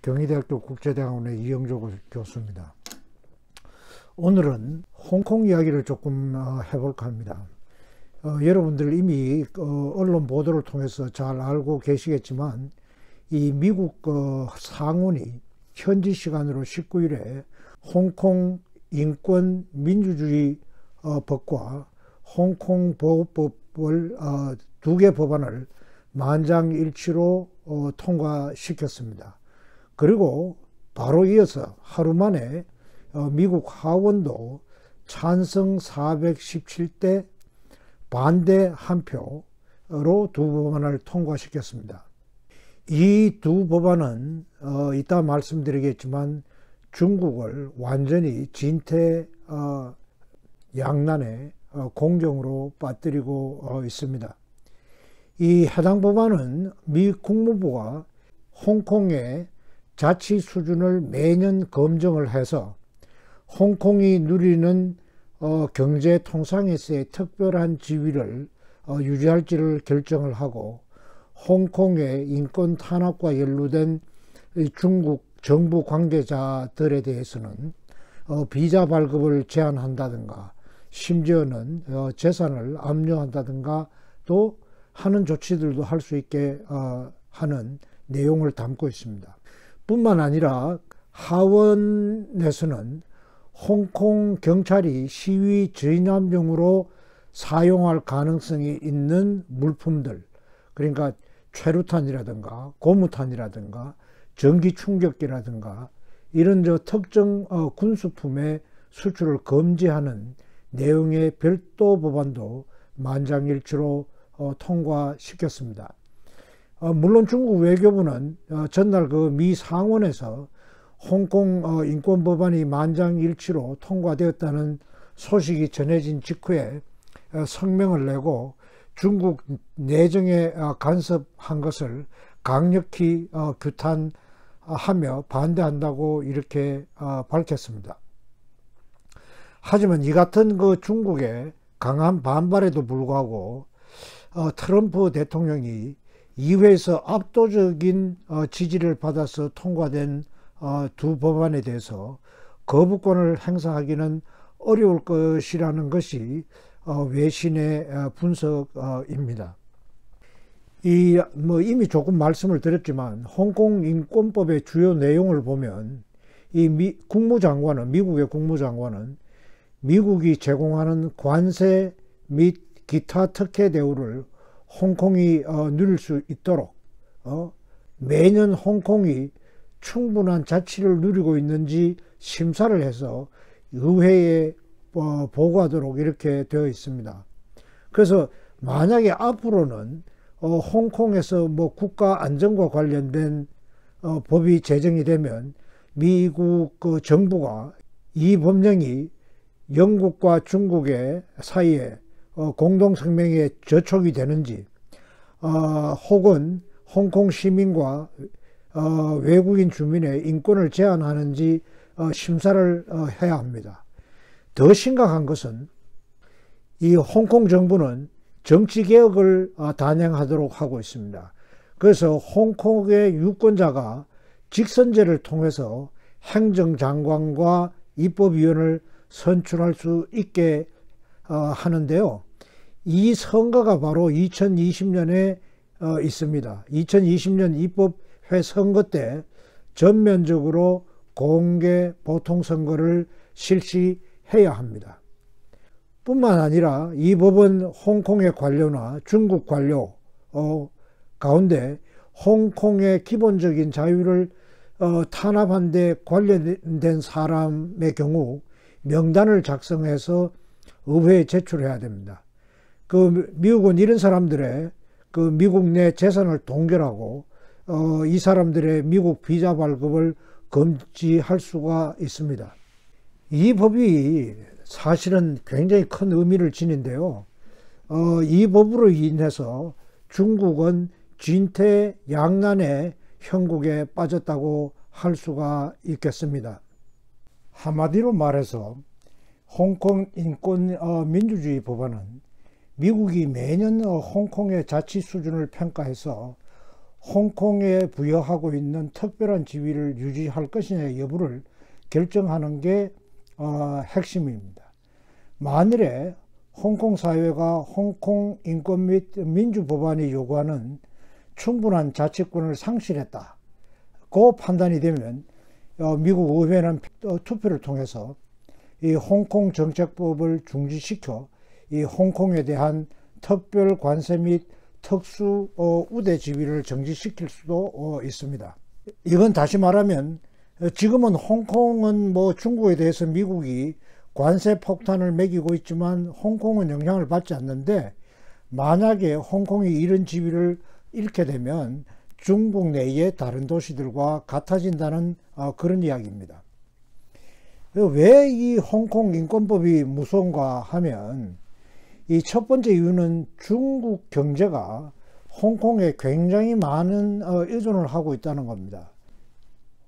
경희대학교 국제대학원의 이영조 교수입니다. 오늘은 홍콩 이야기를 조금 해볼까 합니다. 여러분들 이미 언론 보도를 통해서 잘 알고 계시겠지만 이 미국 상원이 현지 시간으로 19일에 홍콩 인권 민주주의 법과 홍콩 보호법을 두 개 법안을 만장일치로 통과시켰습니다. 그리고 바로 이어서 하루 만에 미국 하원도 찬성 417대 반대 1표로 두 법안을 통과시켰습니다. 이 두 법안은 이따 말씀드리겠지만 중국을 완전히 진퇴양난의 공경으로 빠뜨리고 있습니다. 이 해당 법안은 미 국무부가 홍콩의 자치 수준을 매년 검증을 해서 홍콩이 누리는 경제 통상에서의 특별한 지위를 유지할지를 결정을 하고 홍콩의 인권 탄압과 연루된 중국 정부 관계자들에 대해서는 비자 발급을 제한한다든가 심지어는 재산을 압류한다든가 또 하는 조치들도 할 수 있게 하는 내용을 담고 있습니다. 뿐만 아니라 하원에서는 홍콩 경찰이 시위 진압용으로 사용할 가능성이 있는 물품들, 그러니까 최루탄이라든가 고무탄이라든가 전기 충격기라든가 이런 특정 군수품의 수출을 금지하는 내용의 별도 법안도 만장일치로 통과시켰습니다. 물론 중국 외교부는 전날 미 상원에서 홍콩 인권 법안이 만장일치로 통과되었다는 소식이 전해진 직후에 성명을 내고 중국 내정에 간섭한 것을 강력히 규탄하며 반대한다고 이렇게 밝혔습니다. 하지만 이 같은 중국의 강한 반발에도 불구하고 트럼프 대통령이 의회에서 압도적인 지지를 받아서 통과된 두 법안에 대해서 거부권을 행사하기는 어려울 것이라는 것이 외신의 분석입니다. 이미 조금 말씀을 드렸지만 홍콩 인권법의 주요 내용을 보면 미국의 국무장관은 미국이 제공하는 관세 및 기타 특혜 대우를 홍콩이 누릴 수 있도록 매년 홍콩이 충분한 자치를 누리고 있는지 심사를 해서 의회에 보고하도록 이렇게 되어 있습니다. 그래서 만약에 앞으로는 홍콩에서 국가 안전과 관련된 법이 제정이 되면 미국 정부가 이 법령이 영국과 중국의 사이에 공동성명에 저촉이 되는지 혹은 홍콩 시민과 외국인 주민의 인권을 제한하는지 심사를 해야 합니다. 더 심각한 것은 이 홍콩 정부는 정치개혁을 단행하도록 하고 있습니다. 그래서 홍콩의 유권자가 직선제를 통해서 행정장관과 입법위원을 선출할 수 있게 하는데요. 이 선거가 바로 2020년에 있습니다. 2020년 입법회 선거 때 전면적으로 공개 보통선거를 실시해야 합니다. 뿐만 아니라 이 법은 홍콩의 관료나 중국 관료 가운데 홍콩의 기본적인 자유를 탄압한 데 관련된 사람의 경우 명단을 작성해서 의회에 제출해야 됩니다. 미국은 이런 사람들의 미국 내 재산을 동결하고 이 사람들의 미국 비자 발급을 금지할 수가 있습니다. 이 법이 사실은 굉장히 큰 의미를 지닌데요. 이 법으로 인해서 중국은 진퇴양난의 형국에 빠졌다고 할 수가 있겠습니다. 한마디로 말해서 홍콩 인권 민주주의 법안은 미국이 매년 홍콩의 자치 수준을 평가해서 홍콩에 부여하고 있는 특별한 지위를 유지할 것이냐 여부를 결정하는 게 핵심입니다. 만일에 홍콩 사회가 홍콩 인권 및 민주법안이 요구하는 충분한 자치권을 상실했다고 판단이 되면 미국 의회는 투표를 통해서 이 홍콩 정책법을 중지시켜 이 홍콩에 대한 특별 관세 및 특수 우대 지위를 정지시킬 수도 있습니다. 이건 다시 말하면 지금은 홍콩은 뭐 중국에 대해서 미국이 관세 폭탄을 매기고 있지만 홍콩은 영향을 받지 않는데, 만약에 홍콩이 이런 지위를 잃게 되면 중국 내의 다른 도시들과 같아진다는 그런 이야기입니다. 왜 이 홍콩 인권법이 무서운가 하면, 이 첫 번째 이유는 중국 경제가 홍콩에 굉장히 많은 의존을 하고 있다는 겁니다.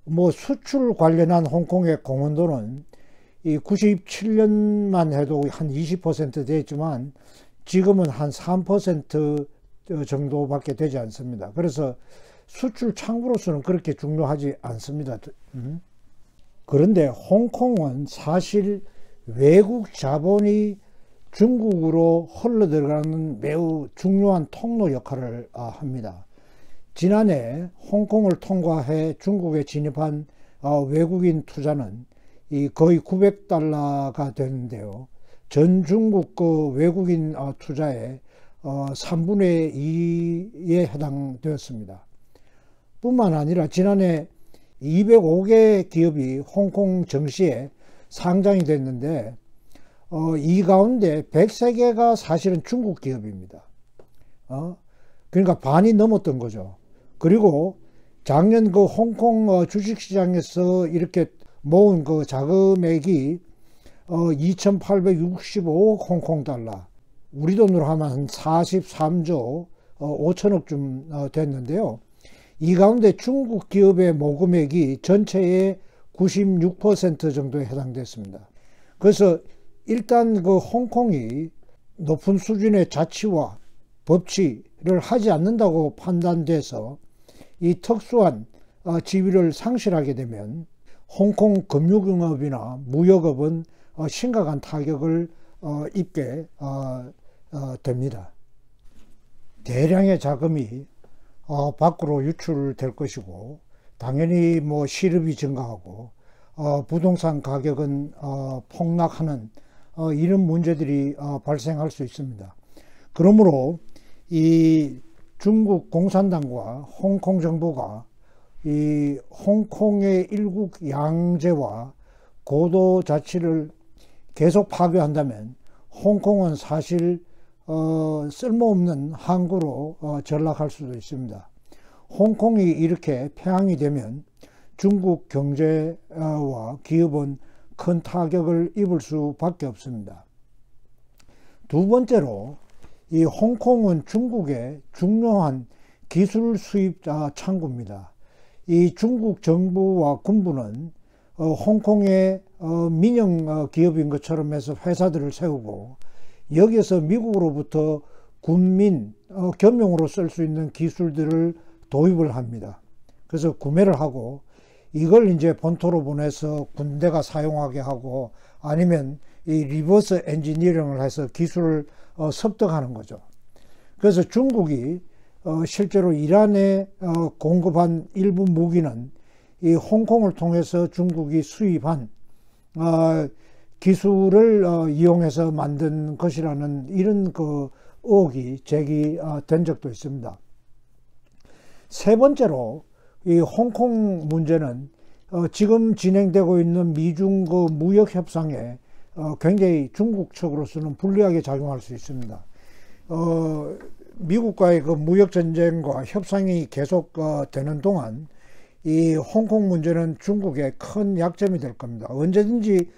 뭐 수출 관련한 홍콩의 공헌도는 이 97년만 해도 한 20% 됐지만 지금은 한 3% 정도밖에 되지 않습니다. 그래서 수출 창구로서는 그렇게 중요하지 않습니다. 그런데 홍콩은 사실 외국 자본이 중국으로 흘러들어가는 매우 중요한 통로 역할을 합니다. 지난해 홍콩을 통과해 중국에 진입한 외국인 투자는 거의 900달러가 되는데요. 전 중국 그 외국인 투자의 3분의 2에 해당되었습니다. 뿐만 아니라 지난해 205개 기업이 홍콩 증시에 상장이 됐는데 이 가운데 103개가 사실은 중국 기업입니다. 그러니까 반이 넘었던 거죠. 그리고 작년 그 홍콩 주식시장에서 이렇게 모은 그 자금액이 2,865억 홍콩 달러, 우리 돈으로 하면 한 43조 5천억쯤 됐는데요. 이 가운데 중국 기업의 모금액이 전체의 96% 정도에 해당됐습니다. 그래서 일단 그 홍콩이 높은 수준의 자치와 법치를 하지 않는다고 판단돼서 이 특수한 지위를 상실하게 되면 홍콩 금융업이나 무역업은 심각한 타격을 입게 됩니다. 대량의 자금이 밖으로 유출될 것이고, 당연히 뭐 실업이 증가하고 부동산 가격은 폭락하는 이런 문제들이 발생할 수 있습니다. 그러므로 이 중국 공산당과 홍콩 정부가 이 홍콩의 일국 양제와 고도 자치를 계속 파괴한다면 홍콩은 사실 쓸모없는 항구로 전락할 수도 있습니다. 홍콩이 이렇게 폐항이 되면 중국 경제와 기업은 큰 타격을 입을 수밖에 없습니다. 두 번째로, 이 홍콩은 중국의 중요한 기술 수입 창구입니다. 이 중국 정부와 군부는 홍콩의 민영 기업인 것처럼 해서 회사들을 세우고, 여기에서 미국으로부터 군민 겸용으로 쓸 수 있는 기술들을 도입을 합니다. 그래서 구매를 하고 이걸 이제 본토로 보내서 군대가 사용하게 하고, 아니면 이 리버스 엔지니어링을 해서 기술을 습득하는 거죠. 그래서 중국이 실제로 이란에 공급한 일부 무기는 이 홍콩을 통해서 중국이 수입한 기술을 이용해서 만든 것이라는 이런 그 의혹이 제기된 적도 있습니다. 세 번째로, 이 홍콩 문제는 지금 진행되고 있는 미중 그 무역 협상에 굉장히 중국 측으로서는 불리하게 작용할 수 있습니다. 미국과의 그 무역 전쟁과 협상이 계속 되는 동안 이 홍콩 문제는 중국의 큰 약점이 될 겁니다. 언제든지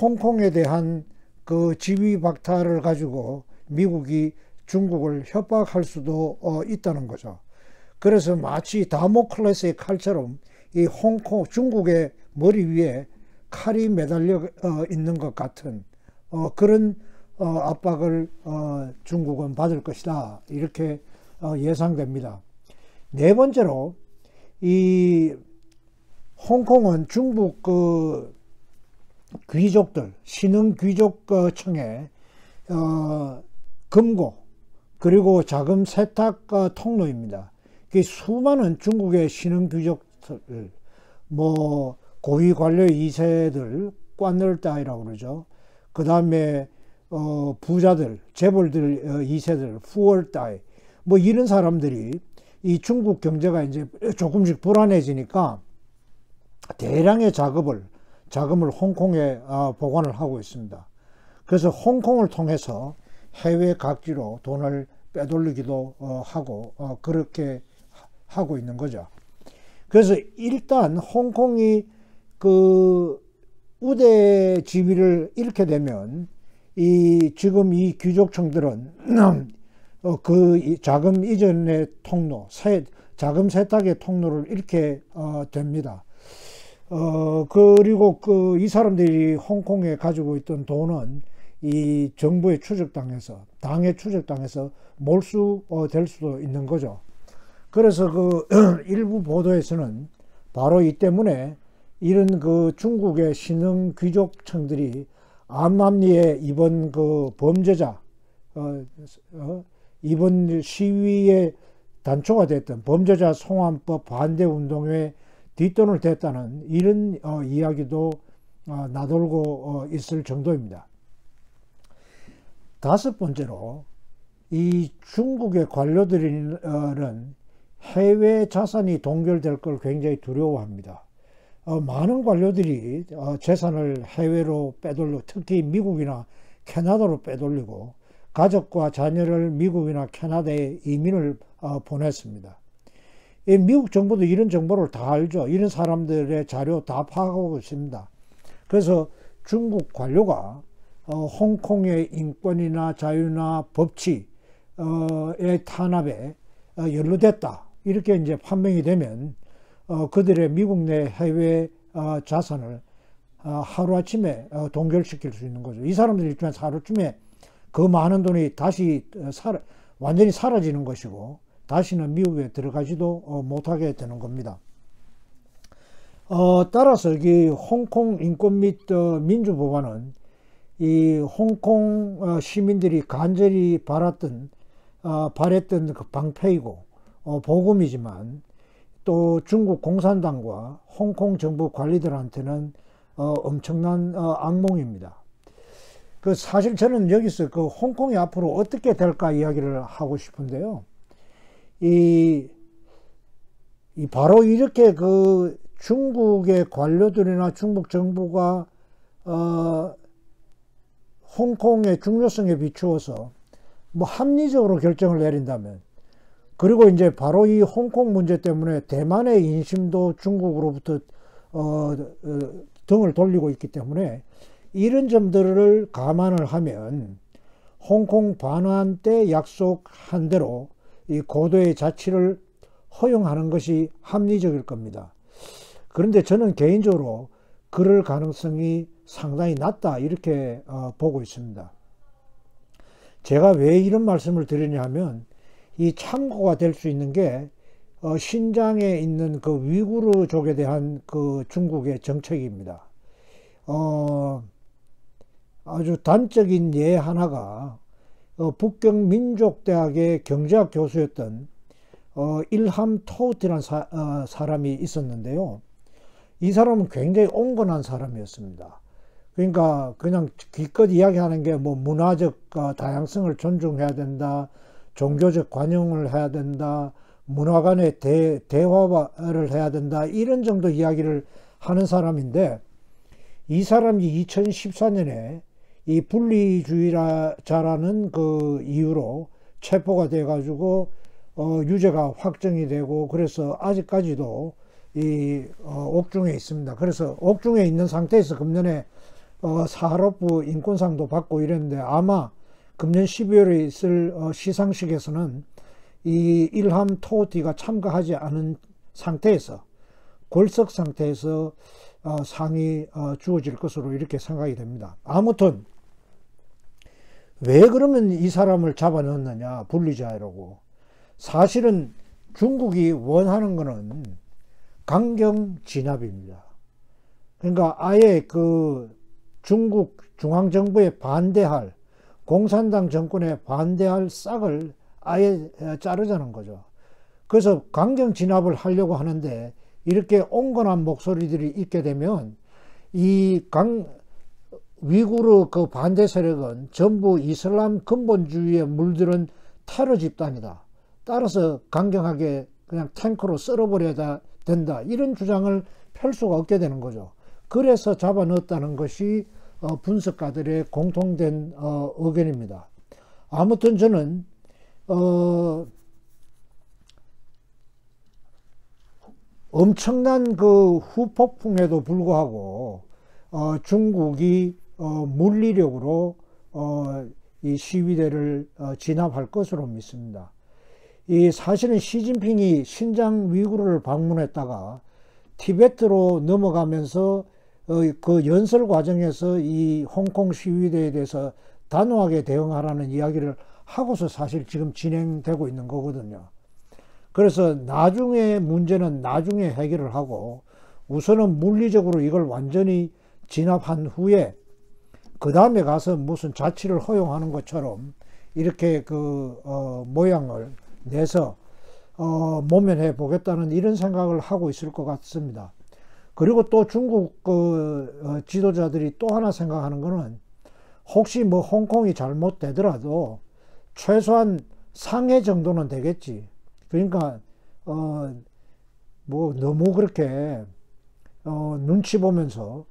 홍콩에 대한 그 지위 박탈을 가지고 미국이 중국을 협박할 수도 있다는 거죠. 그래서 마치 다모클레스의 칼처럼 이 홍콩, 중국의 머리 위에 칼이 매달려 있는 것 같은 그런 압박을 중국은 받을 것이다, 이렇게 예상됩니다. 네 번째로 이 홍콩은 중국 그 귀족들, 신흥 귀족청의 금고 그리고 자금 세탁 통로입니다. 수많은 중국의 신흥 귀족들, 뭐 고위 관료 2세들, 관을따이라고 그러죠. 그 다음에 부자들, 재벌들 2세들, 후얼따이, 뭐 이런 사람들이 이 중국 경제가 이제 조금씩 불안해지니까 대량의 자금을 홍콩에 보관을 하고 있습니다. 그래서 홍콩을 통해서 해외 각지로 돈을 빼돌리기도 하고 그렇게 하고 있는 거죠. 그래서 일단 홍콩이 그 우대 지위를 잃게 되면 지금 이 귀족층들은 그 자금 이전의 통로, 자금 세탁의 통로를 잃게 됩니다. 그리고 이 사람들이 홍콩에 가지고 있던 돈은 이 정부에 추적당해서, 당에 추적당해서 몰수될 수도 있는 거죠. 그래서 그 일부 보도에서는 바로 이 때문에 이런 그 중국의 신흥 귀족층들이 암암리에 이번 그 범죄자, 이번 시위의 단초가 됐던 범죄자 송환법 반대 운동에 뒷돈을 댔다는 이런 이야기도 나돌고 있을 정도입니다. 다섯 번째로 이 중국의 관료들은 해외 자산이 동결될 걸 굉장히 두려워합니다. 많은 관료들이 재산을 해외로 빼돌리고 특히 미국이나 캐나다로 빼돌리고 가족과 자녀를 미국이나 캐나다에 이민을 보냈습니다. 미국 정부도 이런 정보를 다 알죠. 이런 사람들의 자료 다 파악하고 있습니다. 그래서 중국 관료가 홍콩의 인권이나 자유나 법치의 탄압에 연루됐다, 이렇게 이제 판명이 되면 그들의 미국 내 해외 자산을 하루아침에 동결시킬 수 있는 거죠. 이 사람들 입장에서 하루쯤에 그 많은 돈이 다시 완전히 사라지는 것이고 다시는 미국에 들어가지도 못하게 되는 겁니다. 따라서 이 홍콩 인권 및 민주법안은 이 홍콩 시민들이 간절히 바랬던 그 방패이고 복음이지만 또 중국 공산당과 홍콩 정부 관리들한테는 엄청난 악몽입니다. 사실 저는 여기서 그 홍콩이 앞으로 어떻게 될까 이야기를 하고 싶은데요. 바로 이렇게 그 중국의 관료들이나 중국 정부가 홍콩의 중요성에 비추어서 뭐 합리적으로 결정을 내린다면, 그리고 이제 바로 이 홍콩 문제 때문에 대만의 인심도 중국으로부터 등을 돌리고 있기 때문에 이런 점들을 감안을 하면 홍콩 반환 때 약속한 대로 이 고도의 자치를 허용하는 것이 합리적일 겁니다. 그런데 저는 개인적으로 그럴 가능성이 상당히 낮다, 이렇게 보고 있습니다. 제가 왜 이런 말씀을 드리냐 하면 이 참고가 될 수 있는 게 신장에 있는 그 위구르족에 대한 그 중국의 정책입니다. 아주 단적인 예 하나가 북경 민족대학의 경제학 교수였던 일함 토우트라는 사람이 있었는데요. 이 사람은 굉장히 온건한 사람이었습니다. 그러니까 그냥 기껏 이야기하는 게 뭐 문화적 다양성을 존중해야 된다, 종교적 관용을 해야 된다, 문화 간의 대화를 해야 된다, 이런 정도 이야기를 하는 사람인데, 이 사람이 2014년에 이 분리주의자라는 그 이유로 체포가 돼 가지고 유죄가 확정이 되고, 그래서 아직까지도 이 옥중에 있습니다. 그래서 옥중에 있는 상태에서 금년에 사하로프 인권상도 받고 이랬는데, 아마 금년 12월에 있을 시상식에서는 이 일함 토우티가 참가하지 않은 상태에서, 골석 상태에서 상이 주어질 것으로 이렇게 생각이 됩니다. 아무튼 왜 그러면 이 사람을 잡아넣었느냐, 분리자라고. 사실은 중국이 원하는 것은 강경 진압입니다. 그러니까 아예 그 중국 중앙정부에 반대할, 공산당 정권에 반대할 싹을 아예 자르자는 거죠. 그래서 강경 진압을 하려고 하는데, 이렇게 온건한 목소리들이 있게 되면 이 위구르 그 반대 세력은 전부 이슬람 근본주의에 물들은 테러 집단이다. 따라서 강경하게 그냥 탱크로 썰어버려야 된다. 이런 주장을 펼 수가 없게 되는 거죠. 그래서 잡아 넣었다는 것이 분석가들의 공통된 의견입니다. 아무튼 저는 엄청난 그 후폭풍에도 불구하고 중국이 물리력으로 이 시위대를 진압할 것으로 믿습니다. 이 사실은 시진핑이 신장 위구르를 방문했다가 티베트로 넘어가면서 그 연설 과정에서 이 홍콩 시위대에 대해서 단호하게 대응하라는 이야기를 하고서 사실 지금 진행되고 있는 거거든요. 그래서 나중에 문제는 나중에 해결을 하고, 우선은 물리적으로 이걸 완전히 진압한 후에 그 다음에 가서 무슨 자치를 허용하는 것처럼 이렇게 그 모양을 내서 모면해 보겠다는 이런 생각을 하고 있을 것 같습니다. 그리고 또 중국 그 지도자들이 또 하나 생각하는 거는, 혹시 뭐 홍콩이 잘못되더라도 최소한 상해 정도는 되겠지. 그러니까 뭐 너무 그렇게 눈치 보면서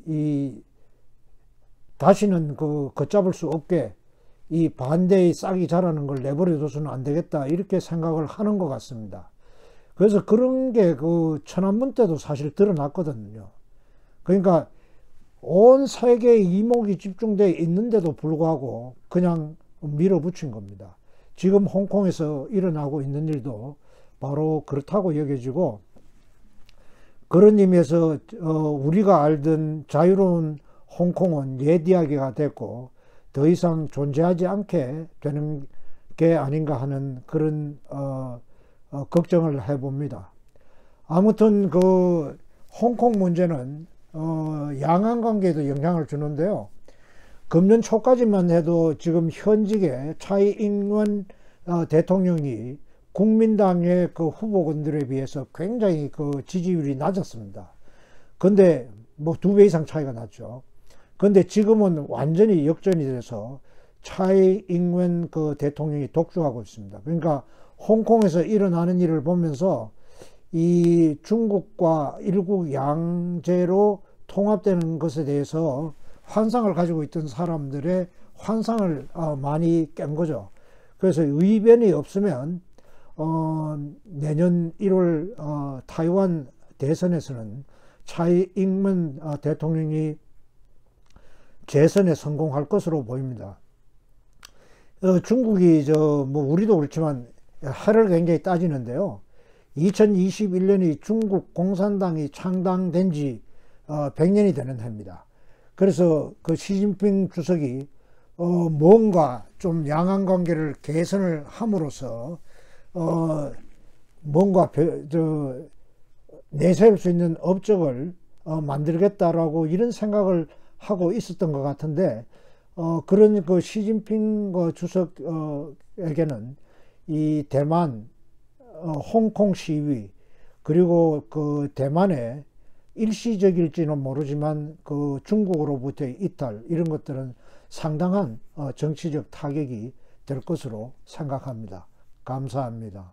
이 다시는 그 걷잡을 수 없게 이 반대의 싹이 자라는 걸 내버려둬서는 안 되겠다, 이렇게 생각을 하는 것 같습니다. 그래서 그런 게 그 천안문 때도 사실 드러났거든요. 그러니까 온 세계의 이목이 집중되어 있는데도 불구하고 그냥 밀어붙인 겁니다. 지금 홍콩에서 일어나고 있는 일도 바로 그렇다고 여겨지고, 그런 의미에서 우리가 알던 자유로운 홍콩은 옛 이야기가 됐고 더 이상 존재하지 않게 되는 게 아닌가 하는 그런 걱정을 해봅니다. 아무튼 그 홍콩 문제는 양안 관계에도 영향을 주는데요. 금년 초까지만 해도 지금 현직의 차이잉원 대통령이 국민당의 그 후보군들에 비해서 굉장히 그 지지율이 낮았습니다. 근데 뭐 2배 이상 차이가 났죠. 근데 지금은 완전히 역전이 돼서 차이잉원 그 대통령이 독주하고 있습니다. 그러니까 홍콩에서 일어나는 일을 보면서 이 중국과 일국 양제로 통합되는 것에 대해서 환상을 가지고 있던 사람들의 환상을 많이 깬 거죠. 그래서 의변이 없으면 내년 1월 타이완 대선에서는 차이잉문 대통령이 재선에 성공할 것으로 보입니다. 중국이 뭐 우리도 그렇지만 해를 굉장히 따지는데요. 2021년이 중국 공산당이 창당된 지 100년이 되는 해입니다. 그래서 그 시진핑 주석이 뭔가 좀 양안 관계를 개선을 함으로써 뭔가 내세울 수 있는 업적을 만들겠다라고 이런 생각을 하고 있었던 것 같은데, 그런 그 시진핑 주석에게는 이 대만, 홍콩 시위, 그리고 그 대만의 일시적일지는 모르지만 그 중국으로부터의 이탈, 이런 것들은 상당한 정치적 타격이 될 것으로 생각합니다. 감사합니다.